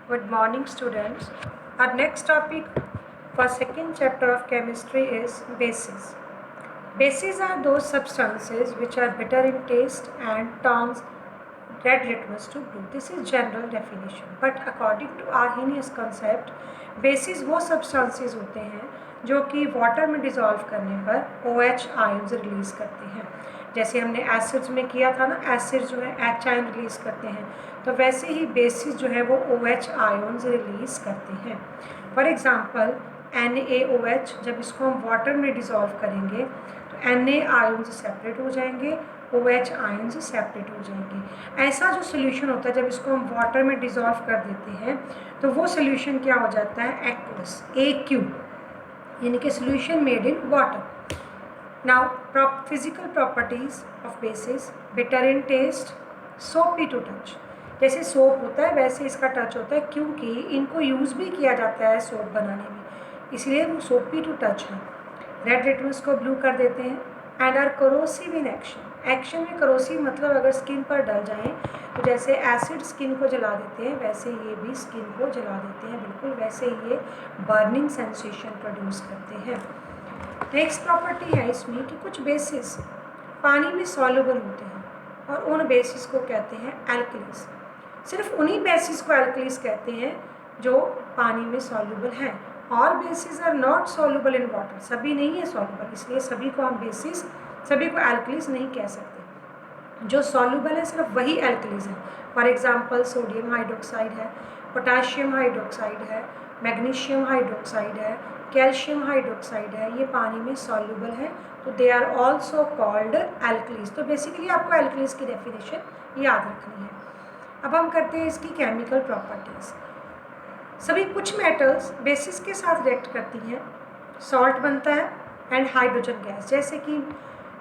Good morning, students. Our next topic for second chapter of chemistry is bases. Bases are those substances which are bitter in taste and turns red litmus to blue. This is general definition. But according to Arrhenius concept, bases वो substances होते हैं जो कि water में dissolve करने पर OH ions release करते हैं. जैसे हमने एसिड्स में किया था ना, एसिड जो है H आयन रिलीज करते हैं, तो वैसे ही बेसिस जो है वो OH आयन्स रिलीज करते हैं. फॉर एग्जांपल NaOH, जब इसको हम वाटर में डिज़ोल्व करेंगे तो Na आयन्स सेपरेट हो जाएंगे, OH आयन्स सेपरेट हो जाएंगे. ऐसा जो सोल्यूशन होता है जब इसको हम वाटर में डिज़ोल्व कर देते हैं तो वो सोल्यूशन क्या हो जाता है, एक्वस, AQ, यानी कि solution made in water. Now physical properties of bases: bitter in taste, soapy to touch. जैसे सोप होता है वैसे इसका टच होता है, क्योंकि इनको यूज़ भी किया जाता है सोप बनाने में, इसलिए वो सोपी टू टच है. रेड लिटमस को ब्लू कर देते हैं. And are corrosive in action. Action में करोसिव मतलब अगर स्किन पर डल जाएं तो जैसे एसिड स्किन को जला देते हैं वैसे ये भी स्किन को जला देते हैं, बिल्कुल वैसे ये बर्निंग सेंसेशन प्रोड्यूस करते हैं. नेक्स्ट प्रॉपर्टी है इसमें कि कुछ बेसिस पानी में सॉल्युबल होते हैं और उन बेसिस को कहते हैं एल्कलीज. सिर्फ उन्हीं बेसिस को एल्कलीज कहते हैं जो पानी में सॉल्युबल हैं. और bases are not soluble in water. सभी नहीं है सॉल्युबल, इसलिए सभी को हम बेसिस, सभी को एल्कलीज नहीं कह सकते. जो सॉल्युबल है सिर्फ वही एल्कलीज है. फॉर एग्जांपल सोडियम हाइड्रोक्साइड है, पोटाशियम हाइड्रोक्साइड है, मैग्नीशियम हाइड्रोक्साइड है, कैल्शियम हाइड्रोक्साइड है, ये पानी में सॉल्युबल है, तो they are also called alkalis. तो बेसिकली आपको एल्कलीज की डेफिनेशन याद रखनी है. अब हम करते हैं इसकी केमिकल प्रॉपर्टीज़. सभी कुछ मेटल्स बेसिस के साथ रिएक्ट करती हैं, सॉल्ट बनता है एंड हाइड्रोजन गैस. जैसे कि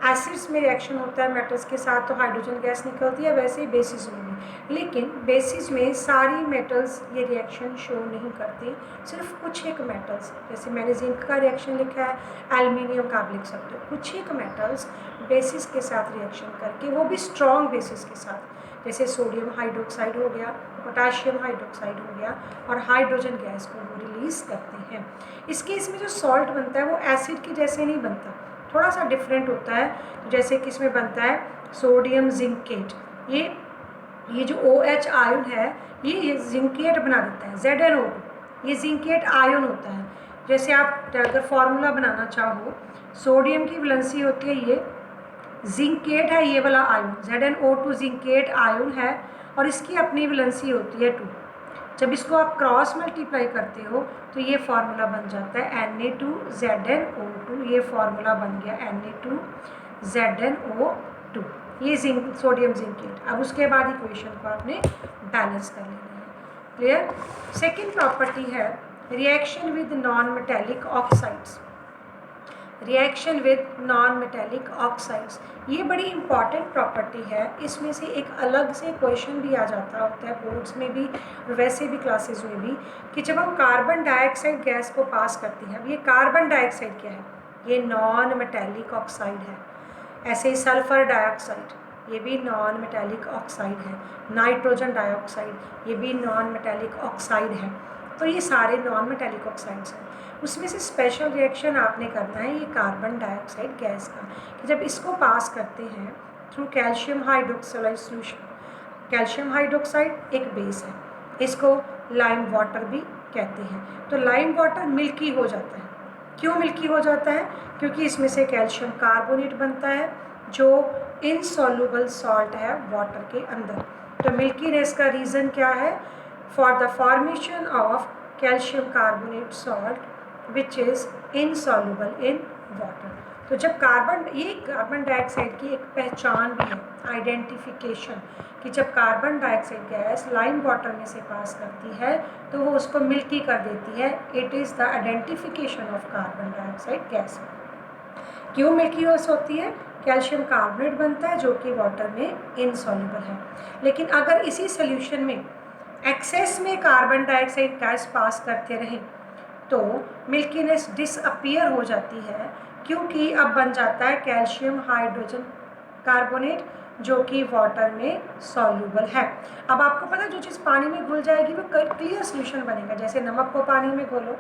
एसिड्स में रिएक्शन होता है मेटल्स के साथ तो हाइड्रोजन गैस निकलती है, वैसे ही बेसिस में भी. लेकिन बेसिस में सारी मेटल्स ये रिएक्शन शो नहीं करते, सिर्फ कुछ एक मेटल्स, जैसे मैंने जिंक का रिएक्शन लिखा है, एल्युमिनियम का आप लिख सकते हो. कुछ एक मेटल्स बेसिस के साथ रिएक्शन करके, वो भी स्ट्रॉन्ग बेसिस के साथ, जैसे सोडियम हाइड्रोक्साइड हो गया, पोटाशियम हाइड्रोक्साइड हो गया, और हाइड्रोजन गैस को वो रिलीज़ करते हैं. इस केस में जो सॉल्ट बनता है वो एसिड के जैसे नहीं बनता, थोड़ा सा डिफरेंट होता है. जैसे कि इसमें बनता है सोडियम जिंकेट. ये जो OH आयन है ये जिंकेट बना देता है, ZnO2. ये जिंकेट आयन होता है. जैसे आप अगर फार्मूला बनाना चाहो, सोडियम की वैलेंसी होती है ये, जिंकेट है ये वाला आयन, ZnO2 जिंकेट आयन है, और इसकी अपनी वैलेंसी होती है 2. जब इसको आप क्रॉस मल्टीप्लाई करते हो तो ये फार्मूला बन जाता है Na2ZnO2. ये फार्मूला बन गया Na2ZnO2. ये सोडियम जिंकेट. अब उसके बाद इक्वेशन को आपने बैलेंस कर लेना है. क्लियर. सेकेंड प्रॉपर्टी है reaction with non metallic oxides. Reaction with non metallic oxides, ये बड़ी इंपॉर्टेंट प्रॉपर्टी है. इसमें से एक अलग से क्वेश्चन भी आ जाता होता है बोर्ड्स में भी और वैसे भी क्लासेस में भी, कि जब हम कार्बन डाइऑक्साइड गैस को पास करते हैं. अब ये कार्बन डाइऑक्साइड क्या है, ये नॉन मेटेलिक ऑक्साइड है. ऐसे ही सल्फर डाइऑक्साइड, ये भी नॉन मेटेलिक ऑक्साइड है. नाइट्रोजन डाइऑक्साइड, ये भी नॉन मेटेलिक ऑक्साइड है. तो ये सारे नॉन मेटेलिक ऑक्साइड्स हैं. उसमें से स्पेशल रिएक्शन आपने करना है ये कार्बन डाइऑक्साइड गैस का, कि जब इसको पास करते हैं through calcium hydroxide solution. Calcium hydroxide एक बेस है, इसको लाइम वाटर भी कहते हैं. तो लाइम वाटर मिल्की हो जाता है. क्यों मिल्की हो जाता है, क्योंकि इसमें से कैल्शियम कार्बोनेट बनता है जो इनसॉल्युबल सॉल्ट है वाटर के अंदर. तो मिल्कीनेस का रीज़न क्या है, for the formation of calcium carbonate salt which is insoluble in water. तो जब ये कार्बन डाइऑक्साइड की एक पहचान भी है, आइडेंटिफिकेशन, कि जब carbon dioxide gas lime water में से पास करती है तो वो उसको मिल्की कर देती है. It is the identification of carbon dioxide gas. क्यों मिल्की होती है, कैल्शियम कार्बोनेट बनता है जो कि वाटर में इनसॉल्युबल है. लेकिन अगर इसी सोल्यूशन में एक्सेस में कार्बन डाइऑक्साइड गैस पास करते रहें तो मिल्कीनेस डिसअपियर हो जाती है, क्योंकि अब बन जाता है कैल्शियम हाइड्रोजन कार्बोनेट जो कि वाटर में सॉल्यूबल है। अब आपको पता है जो चीज़ पानी में घुल जाएगी वो क्लियर सोल्यूशन बनेगा। जैसे नमक को पानी में घोलो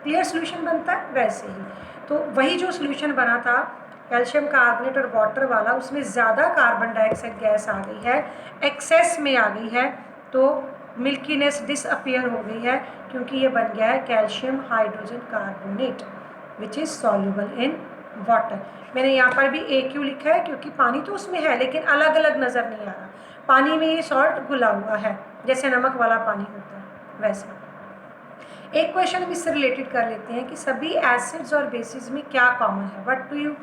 क्लियर सोल्यूशन बनता है, वैसे ही तो वही जो सोल्यूशन बना था कैल्शियम कार्बोनेट और वाटर वाला, उसमें ज़्यादा कार्बन डाइऑक्साइड गैस आ गई है, एक्सेस में आ गई है, तो मिल्कीनेस डिसअपियर हो गई है, क्योंकि ये बन गया है calcium hydrogen carbonate which is soluble in water. मैंने यहाँ पर भी AQ लिखा है क्योंकि पानी तो उसमें है लेकिन अलग अलग नज़र नहीं आ रहा। पानी में ये सॉल्ट घुला हुआ है, जैसे नमक वाला पानी होता है वैसे। एक क्वेश्चन हम इससे रिलेटेड कर लेते हैं कि सभी एसिड्स और बेसिस में क्या कॉमन है। What do you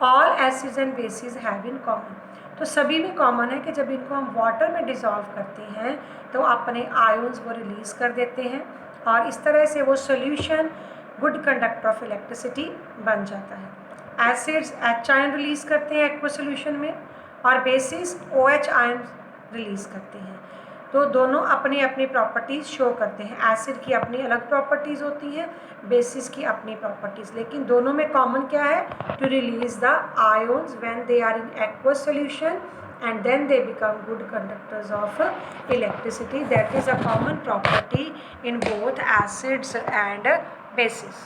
all acids and bases have in common. तो सभी में कॉमन है कि जब इनको हम वाटर में डिज़ोल्व करते हैं तो अपने आयंस वो रिलीज़ कर देते हैं और इस तरह से वो solution good conductor of electricity बन जाता है। एसिड्स H आयन रिलीज़ करते हैं एक्वा सोल्यूशन में और बेसिस OH आयन रिलीज़ करते हैं। तो दोनों अपनी अपनी प्रॉपर्टीज़ शो करते हैं। एसिड की अपनी अलग प्रॉपर्टीज़ होती हैं, बेसिस की अपनी प्रॉपर्टीज़, लेकिन दोनों में कॉमन क्या है, to release the ions when they are in aqueous solution and then they become good conductors of electricity. That is a common property in both acids and bases.